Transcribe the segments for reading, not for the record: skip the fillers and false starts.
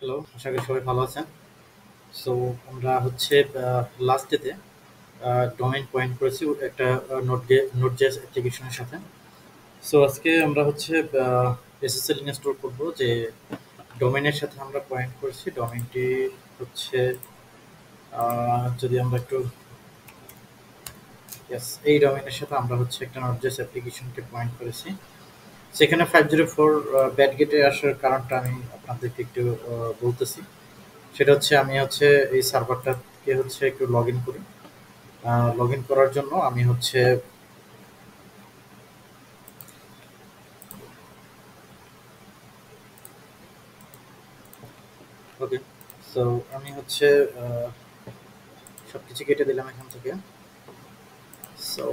Hello, আশা করি সবাই ভালো আছেন। সো আমরা হচ্ছে লাস্ট ডেতে ডোমেইন পয়েন্ট করেছি একটা নোট.জেএস অ্যাপ্লিকেশনের সাথে। সো আজকে আমরা হচ্ছে এসএসএল ইনস্টল করব যে ডোমেইনের সাথে আমরা পয়েন্ট করেছি। ডোমেইনটি হচ্ছে যদি আমরা একটু এই ডোমেইনের সাথে আমরা হচ্ছে একটা নোট.জেএস অ্যাপ্লিকেশনকে পয়েন্ট করেছি। সেখানে 504 ব্যাড গেটে আসার কারণটা আমি আপনাদেরকে একটু বলতেছি। সেটা হচ্ছে আমি হচ্ছে এই সার্ভারটাকে হচ্ছে একটু লগ ইন করি। লগ ইন করার জন্য আমি হচ্ছে ওকে। সো আমি হচ্ছে সবকিছু কেটে দিলাম এখান থেকে। সো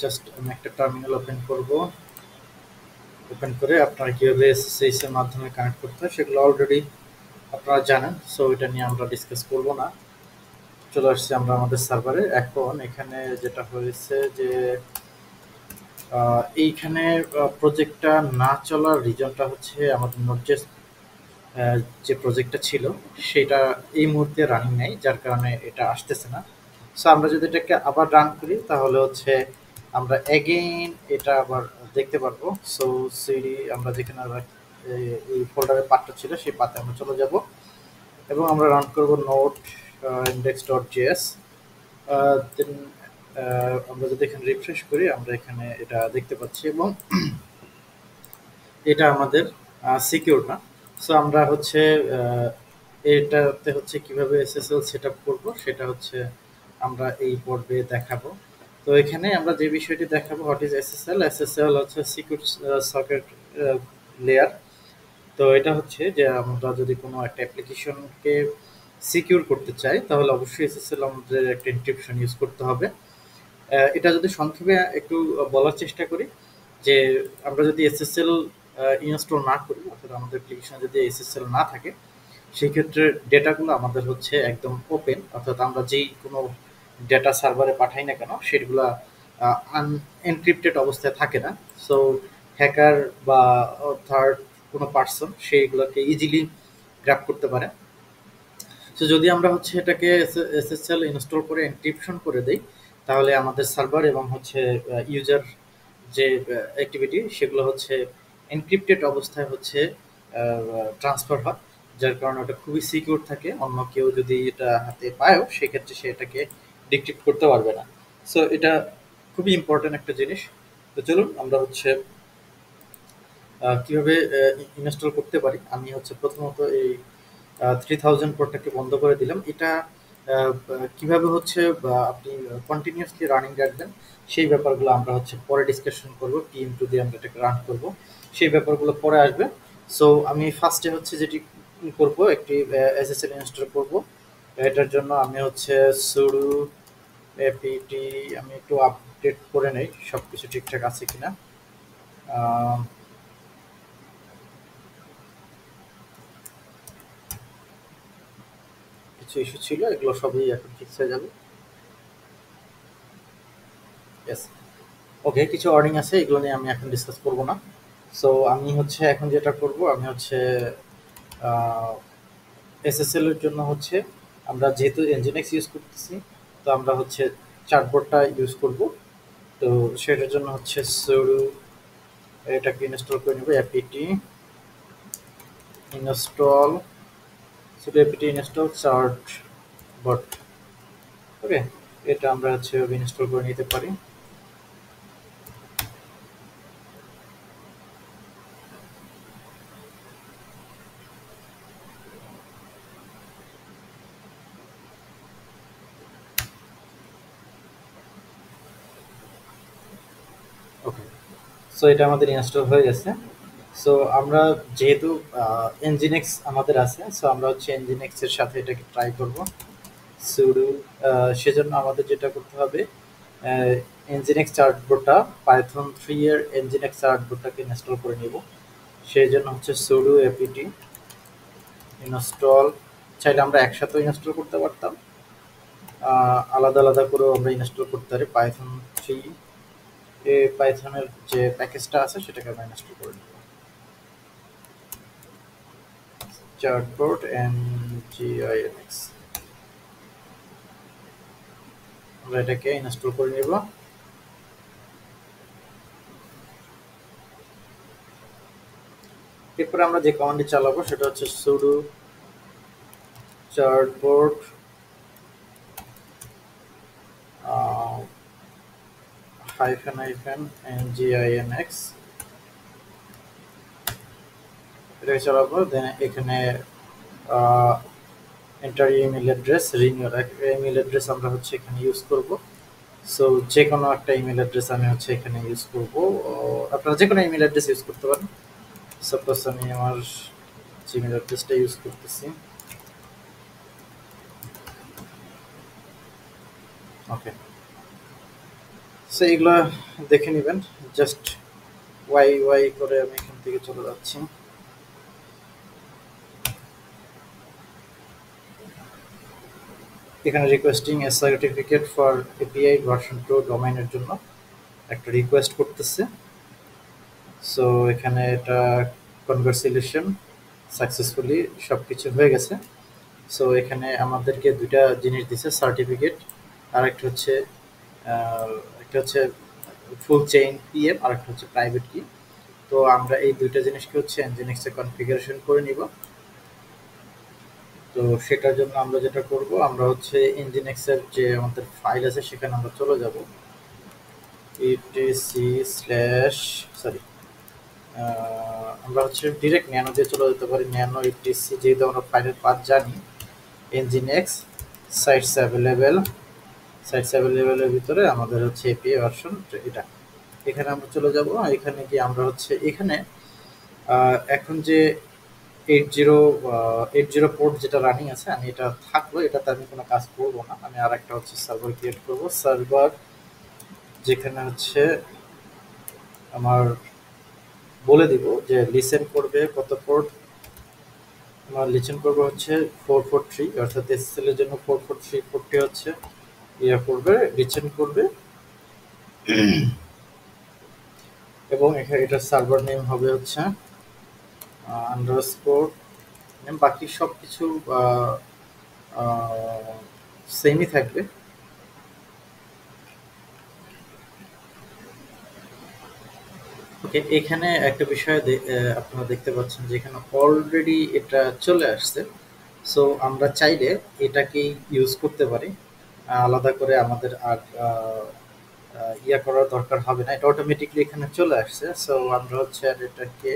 জাস্ট আমি একটা টার্মিনাল ওপেন করব। ওপেন করে আপনারা কীভাবে এসএসএইচ এর মাধ্যমে কানেক্ট করতে হয় সেগুলো অলরেডি আপনারা জানেন। সো এটা নিয়ে আমরা ডিসকাস করব না। চলে আসছি আমরা আমাদের সার্ভারে। এখন এখানে যেটা হয়েছে যে এইখানে প্রজেক্টটা না চলার রিজনটা হচ্ছে আমাদের নোট.জেএস যে প্রজেক্টটা ছিল সেটা এই মুহূর্তে রানিং নেই, যার কারণে এটা আসতেছে না। সো আমরা যদি এটাকে আবার রান করি তাহলে হচ্ছে আমরা এগেইন এটা আবার দেখতে পারবো। সো সিডি আমরা যেখানে এই ফোল্ডারের পাথটা ছিল সেই পাথে আমরা চলে যাব এবং আমরা রান করব নোট index.js। দেন আমরা যদি এখানে রিফ্রেশ করি আমরা এখানে এটা দেখতে পাচ্ছি এবং এটা আমাদের সিকিউর না। সো আমরা হচ্ছে এটাতে হচ্ছে কিভাবে এসএসএল সেটআপ করব সেটা হচ্ছে আমরা এই পর্বে দেখাবো। তো এখানে আমরা যে বিষয়টি দেখাবো হোয়াট ইজ এসএসএল। এসএসএল হচ্ছে সিকিউর সকেট লেয়ার। তো এটা হচ্ছে যে আমরা যদি কোনো একটা অ্যাপ্লিকেশনকে সিকিউর করতে চাই তাহলে অবশ্যই এসএসএল আমাদের একটা এনক্রিপশন ইউজ করতে হবে। এটা যদি সংক্ষেপে একটু বলার চেষ্টা করি যে আমরা যদি এসএসএল ইনস্টল না করি অর্থাৎ আমাদের অ্যাপ্লিকেশনে যদি এসএসএল না থাকে সেই ক্ষেত্রে ডেটাগুলো আমাদের হচ্ছে একদম ওপেন, অর্থাৎ আমরা যেই কোনো ডেটা সার্ভারে পাঠাই না কেন সেগুলো আনএনক্রিপ্টেড অবস্থায় থাকে না। সো হ্যাকার বা থার্ড কোনো পার্সন সেইগুলোকে ইজিলি গ্র্যাব করতে পারে। সো যদি আমরা হচ্ছে এটাকে এসএসএল ইনস্টল করে এনক্রিপশন করে দেই তাহলে আমাদের সার্ভার এবং হচ্ছে ইউজার যে অ্যাক্টিভিটি সেগুলো হচ্ছে এনক্রিপ্টেড অবস্থায় হচ্ছে ট্রান্সফার হয়, যার কারণে ওটা খুবই সিকিউর থাকে। অন্য কেউ যদি এটা হাতে পায়ও সেক্ষেত্রে সে এটাকে ডিক্রিপ্ট করতে পারবে না। সো এটা খুবই ইম্পর্ট্যান্ট একটা জিনিস। তো চলুন আমরা হচ্ছে কিভাবে ইনস্টল করতে পারি। আমি হচ্ছে প্রথমত এই 3000 কোডটাকে বন্ধ করে দিলাম। এটা কিভাবে হচ্ছে আপনি কন্টিনিউয়াসলি রানিং রাখবেন সেই ব্যাপারগুলো আমরা হচ্ছে পরে ডিসকাশন করব। কি ইনটু দিয়ে আমরা এটাকে রান করব সেই ব্যাপারগুলো পরে আসবে। সো আমি ফার্স্টে হচ্ছে যেটি করব একটি এসএসএল ইনস্টল করব। এটার জন্য আমি হচ্ছে sudo apt আমি একটু আপডেট করে নেই সবকিছু ঠিকঠাক আছে কিনা। আহ, কিছু ইস্যু ছিল, এগুলো সবই এখন ফিক্স হয়ে যাবে। ইয়েস, ওকে। কিছু ওয়ার্নিং আছে, এগুলো নিয়ে আমি এখন ডিসকাস করব না। সো আমি হচ্ছে এখন যেটা করব আমি হচ্ছে এসএসএল এর জন্য হচ্ছে আমরা যেহেতু এনজিনিক্স ইউজ করতেছি তো আমরা হচ্ছে চার্টবোর্ডটা ইউজ করব। তো সেটার জন্য হচ্ছে sudo এটাকে ইনস্টল করে নেব apt install sudo apt install certbot. Okay, এটা আমরা হচ্ছে ইনস্টল করে নিতে পারি। ওকে, সো এটা আমাদের ইনস্টল হয়ে গেছে। সো আমরা যেহেতু এনজিনিক্স আমাদের আছে সো আমরা হচ্ছে এনজিনিক্স এর সাথে এটাকে ট্রাই করব। সুডো সেজন্য আমাদের যেটা করতে হবে এনজিনিক্স চার্টবোর্ডটা পাইথন 3 এর এনজিনিক্স চার্টবোর্ডটাকে ইনস্টল করে নিব। সেই জন্য হচ্ছে sudo apt ইনস্টল। চাইলে আমরা একসাথে ইনস্টল করতে পারতাম, আলাদা আলাদা করেও আমরা ইনস্টল করতে পারি। পাইথন 3 পাইথনের যে প্যাকেজটা আছে সেটাকে আমরা ইনস্টল করে নিব। চার্টবোর্ড nginx আমরা এটাকে ইনস্টল করে নিব। এরপরে আমরা যে কমান্ডটি চালাবো সেটা হচ্ছে sudo চার্টবোর্ড -nginx এটাকে চালাবো। দেন এখানে এন্টার ইমেল অ্যাড্রেস, রিনিউর ইমেল অ্যাড্রেস আমরা হচ্ছে এখানে ইউজ করব। সো যে কোনো একটা ইমেল অ্যাড্রেস আমি হচ্ছে এখানে ইউজ করব। আপনারা যে কোনো ইমেল অ্যাড্রেস ইউজ করতে পারেন। সাপোজ আমি আমার জিমেল অ্যাড্রেসটা ইউজ করতেছি। ওকে, সো এগুলো দেখে নেবেন। জাস্ট ওয়াই ওয়াই করে আমি এখান থেকে চলে যাচ্ছি। এখানে requesting A certificate for API version 2 ডোমেইনের জন্য একটা রিকোয়েস্ট করতেছে। সো এখানে এটা কনভার্সেশন সাকসেসফুলি সবকিছু হয়ে গেছে। সো এখানে আমাদেরকে দুইটা জিনিস দিছে, সার্টিফিকেট আর একটা হচ্ছে ফুল চেইন পিএম আর একটা হচ্ছে প্রাইভেট কি। তো আমরা এই দুইটা জিনিসকে হচ্ছে nginx এ কনফিগারেশন করে নিব। তো সেটার জন্য আমরা যেটা করব, আমরা হচ্ছে nginx এর যে আমাদের ফাইল আছে সেখানে আমরা চলে যাব। etc/সরি আমরা হচ্ছে ডিরেক্ট ন্যানো দিয়ে চলে যেতে পারি। ন্যানো etc, যেহেতু আমরা ফাইলের পাথ জানি, nginx সাইটস অ্যাভেলেবেলের ভিতরে আমাদের হচ্ছে এপিআই ভার্সন এটা। এখানে আমরা চলে যাব। এখানে গিয়ে আমরা হচ্ছে এখানে এখন যে 80 পোর্ট যেটা রানিং আছে, আমি এটা থাকলো, এটাতে আমি কোনো কাজ করব না। আমি আর একটা হচ্ছে সার্ভার ক্রিয়েট করব। সার্ভার যেখানে হচ্ছে আমার বলে দিব যে লিসেন করবে কত পোর্ট। আমার লিসেন করবে হচ্ছে 443, অর্থাৎ এসএসএল এর জন্য 443 পোর্টটি হচ্ছে ইয়া করবে, লিসেন করবে। এবং এখানে এটা সার্ভার নেম হবে হচ্ছে আন্ডারস্কোর নেম। বাকি সব কিছু সেমই থাকবে। ওকে, এখানে একটা বিষয় আপনারা দেখতে পাচ্ছেন যে এখানে অলরেডি এটা চলে আসছে। সো আমরা চাইলে এটাকেই ইউজ করতে পারি, আলাদা করে আমাদের আর ইয়া করার দরকার হবে না। এটা অটোমেটিকলি এখানে চলে আসছে। সো আমরা হচ্ছে আর এটাকে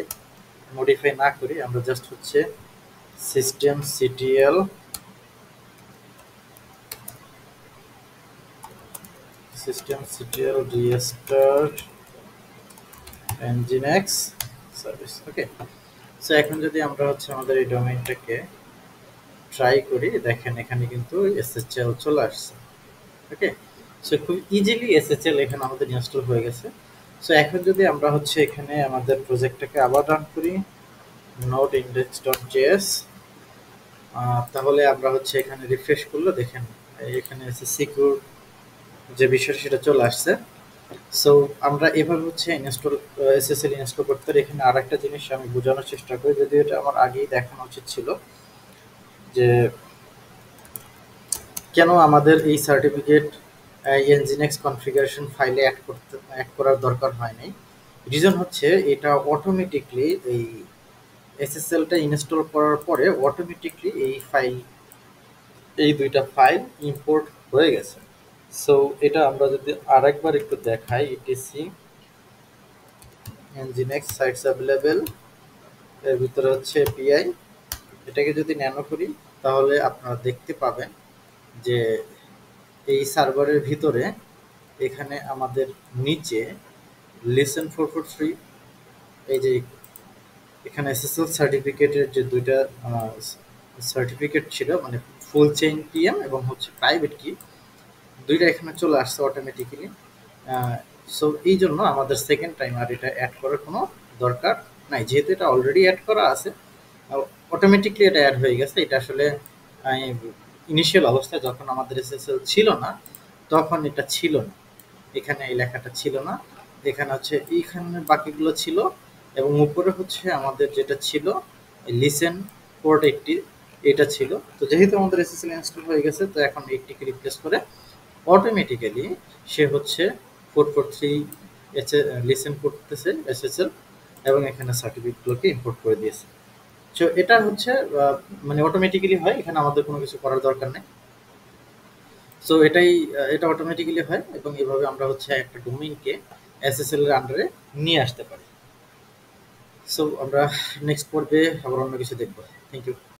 মডিফাই না করি, আমরা জাস্ট হচ্ছে systemctl restart nginx সার্ভিস। ওকে, সো এখন যদি আমরা হচ্ছে আমাদের এই ডোমেইনটাকে ট্রাই করি, দেখেন এখানে কিন্তু এসএসএল চলে আসছে। ওকে, সো খুব ইজিলি এসএসএল এখানে আমাদের ইনস্টল হয়ে গেছে। সো এখন যদি আমরা হচ্ছে এখানে আমাদের প্রজেক্টটাকে আবার রান করি, নোড index.js, তাহলে আমরা হচ্ছে এখানে রিফ্রেশ করলে দেখেন এখানে এসে সিকিউর যে বিষয় সেটা চলে আসছে। সো আমরা এভাবে হচ্ছে এসএসএল ইনস্টল করতে পারি। এখানে আর একটা জিনিস আমি বোঝানোর চেষ্টা করি, যদিও এটা আমার আগেই দেখানো উচিত ছিল, যে কেন আমাদের এই সার্টিফিকেট nginx কনফিগারেশন ফাইলে অ্যাড করার দরকার হয় নাই। রিজন হচ্ছে এটা অটোমেটিকলি এই এসএসএলটা ইনস্টল করার পরে অটোমেটিকলি এই দুইটা ফাইল ইম্পোর্ট হয়ে গেছে। সো এটা আমরা যদি আরেকবার একটু দেখাই, etc nginx সাইটস অ্যাভেলেবেল এর ভিতরে হচ্ছে এপিআই, এটাকে যদি ন্যানো করি তাহলে আপনারা দেখতে পাবেন যে এই সার্ভারের ভিতরে এখানে আমাদের নিচে লিসেন 443, এই যে এখানে এসএসএল সার্টিফিকেটের যে দুইটা সার্টিফিকেট ছিল, মানে ফুল চেইন পিএম এবং হচ্ছে প্রাইভেট কি, দুইটা এখানে চলে আসছে অটোমেটিক্যালি। সো এই জন্য আমাদের সেকেন্ড টাইম আর এটা অ্যাড করার কোনো দরকার নাই, যেহেতু এটা অলরেডি অ্যাড করা আছে, অটোমেটিকলি এটা অ্যাড হয়ে গেছে। এটা আসলে ইনিশিয়াল অবস্থায় যখন আমাদের এসএসএল ছিল না তখন এটা ছিল না, এখানে এই লেখাটা ছিল না, এখানে হচ্ছে এইখানে বাকিগুলো ছিল এবং উপরে হচ্ছে আমাদের যেটা ছিল লিসেন পোর্ট 80 এটা ছিল। তো যেহেতু আমাদের এসএসএল ইনস্টল হয়ে গেছে, তো এখন 80 কে রিপ্লেস করে অটোমেটিক্যালি সে হচ্ছে 443 লিসেন করতেছে এসএসএল এবং এখানে সার্টিফিকেটগুলোকে ইম্পোর্ট করে দিয়েছে। সো এটা হচ্ছে মানে অটোমেটিক্যালি হয়, এখানে আমাদের কোনো কিছু করার দরকার নেই। সো এটা অটোমেটিক্যালি হয় এবং এভাবে আমরা হচ্ছে একটা ডোমেইনকে এসএসএল এর আন্ডারে নিয়ে আসতে পারি। সো আমরা নেক্সট পর্বে আবার অন্য কিছু দেখবো। Thank you.